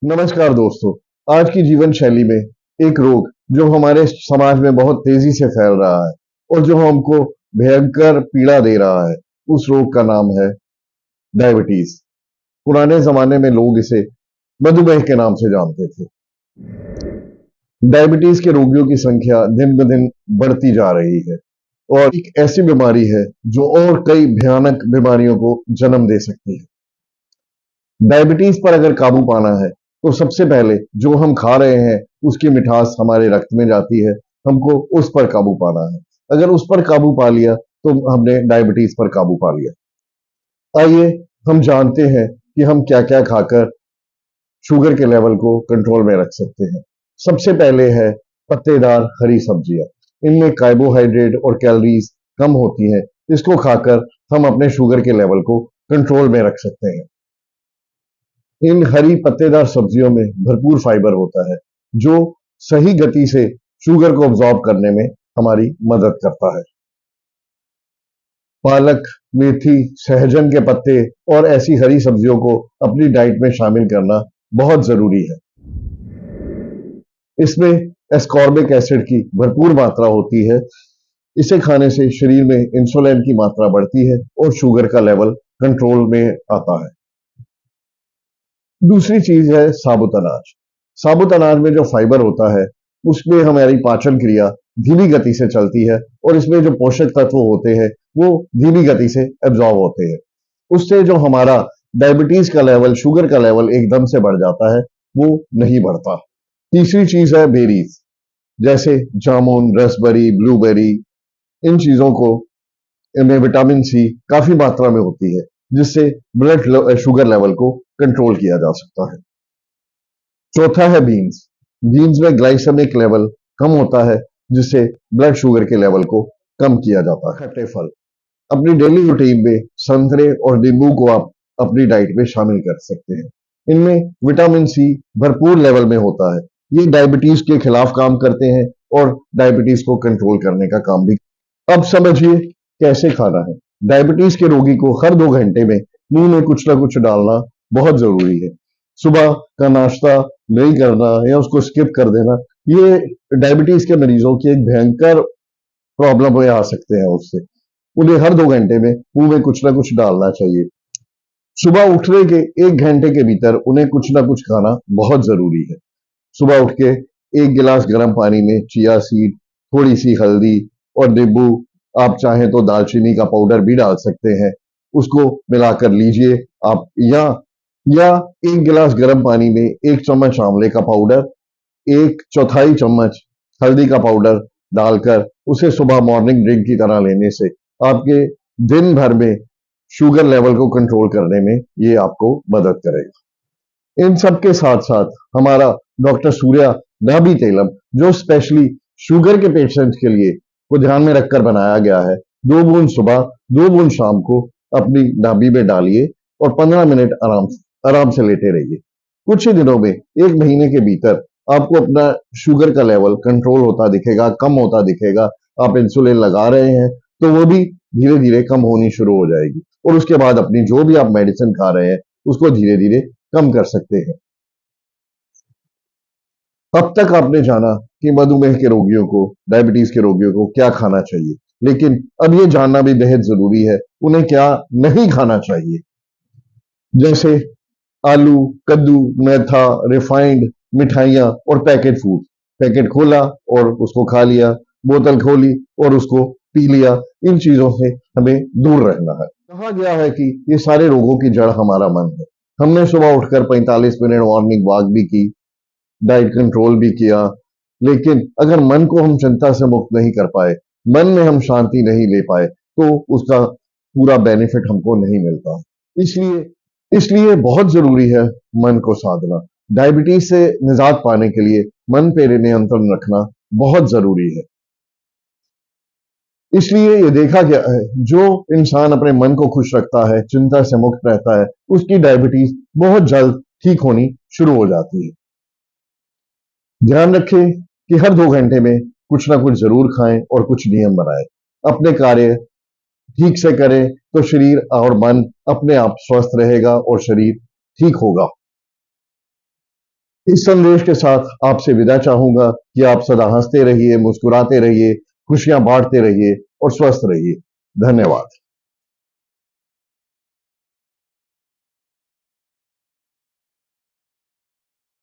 नमस्कार दोस्तों। आज की जीवन शैली में एक रोग जो हमारे समाज में बहुत तेजी से फैल रहा है और जो हमको भयंकर पीड़ा दे रहा है, उस रोग का नाम है डायबिटीज। पुराने जमाने में लोग इसे मधुमेह के नाम से जानते थे। डायबिटीज के रोगियों की संख्या दिन ब दिन बढ़ती जा रही है और एक ऐसी बीमारी है जो और कई भयानक बीमारियों को जन्म दे सकती है। डायबिटीज पर अगर काबू पाना है तो सबसे पहले जो हम खा रहे हैं उसकी मिठास हमारे रक्त में जाती है। हमको उस पर काबू पाना है। अगर उस पर काबू पा लिया तो हमने डायबिटीज पर काबू पा लिया। आइए हम जानते हैं कि हम क्या क्या खाकर शुगर के लेवल को कंट्रोल में रख सकते हैं। सबसे पहले है पत्तेदार हरी सब्जियां। इनमें कार्बोहाइड्रेट और कैलोरीज कम होती है। इसको खाकर हम अपने शुगर के लेवल को कंट्रोल में रख सकते हैं। इन हरी पत्तेदार सब्जियों में भरपूर फाइबर होता है जो सही गति से शुगर को अब्सॉर्ब करने में हमारी मदद करता है। पालक, मेथी, सहजन के पत्ते और ऐसी हरी सब्जियों को अपनी डाइट में शामिल करना बहुत जरूरी है। इसमें एस्कॉर्बिक एसिड की भरपूर मात्रा होती है। इसे खाने से शरीर में इंसुलिन की मात्रा बढ़ती है और शुगर का लेवल कंट्रोल में आता है। दूसरी चीज है साबुत अनाज। साबुत अनाज में जो फाइबर होता है उसमें हमारी पाचन क्रिया धीमी गति से चलती है और इसमें जो पोषक तत्व होते हैं वो धीमी गति से एब्जॉर्ब होते हैं। उससे जो हमारा डायबिटीज का लेवल, शुगर का लेवल एकदम से बढ़ जाता है, वो नहीं बढ़ता। तीसरी चीज है बेरीज, जैसे जामुन, रसबेरी, ब्लूबेरी। इन चीजों को इनमें विटामिन सी काफी मात्रा में होती है जिससे ब्लड शुगर लेवल को कंट्रोल किया जा सकता है। चौथा है बीन्स। बीन्स में ग्लाइसेमिक लेवल कम होता है जिससे ब्लड शुगर के लेवल को कम किया जाता है। खट्टे फल अपनी डेली रूटीन में संतरे और नींबू को आप अपनी डाइट में शामिल कर सकते हैं। इनमें विटामिन सी भरपूर लेवल में होता है। ये डायबिटीज के खिलाफ काम करते हैं और डायबिटीज को कंट्रोल करने का काम भी। अब समझिए कैसे खाना है। डायबिटीज के रोगी को हर 2 घंटे में मुंह में कुछ ना कुछ डालना बहुत जरूरी है। सुबह का नाश्ता नहीं करना या उसको स्किप कर देना, ये डायबिटीज के मरीजों की एक भयंकर प्रॉब्लम में आ सकते हैं। उससे उन्हें हर 2 घंटे में मुंह में कुछ ना कुछ डालना चाहिए। सुबह उठने के 1 घंटे के भीतर उन्हें कुछ ना कुछ खाना बहुत जरूरी है। सुबह उठ के 1 गिलास गर्म पानी में चिया सीड, थोड़ी सी हल्दी और नींबू, आप चाहें तो दालचीनी का पाउडर भी डाल सकते हैं, उसको मिलाकर लीजिए आप। या 1 गिलास गर्म पानी में 1 चम्मच आंवले का पाउडर, 1/4 चम्मच हल्दी का पाउडर डालकर उसे सुबह मॉर्निंग ड्रिंक की तरह लेने से आपके दिन भर में शुगर लेवल को कंट्रोल करने में ये आपको मदद करेगा। इन सब के साथ साथ हमारा डॉक्टर सूर्या नाभि तेलम, जो स्पेशली शुगर के पेशेंट के लिए को ध्यान में रखकर बनाया गया है, 2 बूंद सुबह 2 बूंद शाम को अपनी नाभि में डालिए और 15 मिनट आराम से लेटे रहिए। कुछ ही दिनों में, 1 महीने के भीतर आपको अपना शुगर का लेवल कंट्रोल होता दिखेगा, कम होता दिखेगा। आप इंसुलिन लगा रहे हैं तो वो भी धीरे धीरे कम होनी शुरू हो जाएगी और उसके बाद अपनी जो भी आप मेडिसिन खा रहे हैं उसको धीरे धीरे कम कर सकते हैं। अब तक आपने जाना कि मधुमेह के रोगियों को, डायबिटीज के रोगियों को क्या खाना चाहिए, लेकिन अब ये जानना भी बेहद जरूरी है उन्हें क्या नहीं खाना चाहिए। जैसे आलू, कद्दू, मेथा, रिफाइंड, मिठाइयाँ और पैकेट फूड। पैकेट खोला और उसको खा लिया, बोतल खोली और उसको पी लिया। इन चीजों से हमें दूर रहना है। कहा गया है कि ये सारे रोगों की जड़ हमारा मन है। हमने सुबह उठकर 45 मिनट मॉर्निंग वॉक भी की, डाइट कंट्रोल भी किया, लेकिन अगर मन को हम चिंता से मुक्त नहीं कर पाए, मन में हम शांति नहीं ले पाए, तो उसका पूरा बेनिफिट हमको नहीं मिलता। इसलिए इसलिए बहुत जरूरी है मन को साधना। डायबिटीज से निजात पाने के लिए मन पे नियंत्रण रखना बहुत जरूरी है। इसलिए ये देखा गया है, जो इंसान अपने मन को खुश रखता है, चिंता से मुक्त रहता है, उसकी डायबिटीज बहुत जल्द ठीक होनी शुरू हो जाती है। ध्यान रखें कि हर 2 घंटे में कुछ ना कुछ जरूर खाएं और कुछ नियम बनाएं। अपने कार्य ठीक से करें तो शरीर और मन अपने आप स्वस्थ रहेगा और शरीर ठीक होगा। इस संदेश के साथ आपसे विदा चाहूंगा कि आप सदा हंसते रहिए, मुस्कुराते रहिए, खुशियां बांटते रहिए और स्वस्थ रहिए। धन्यवाद।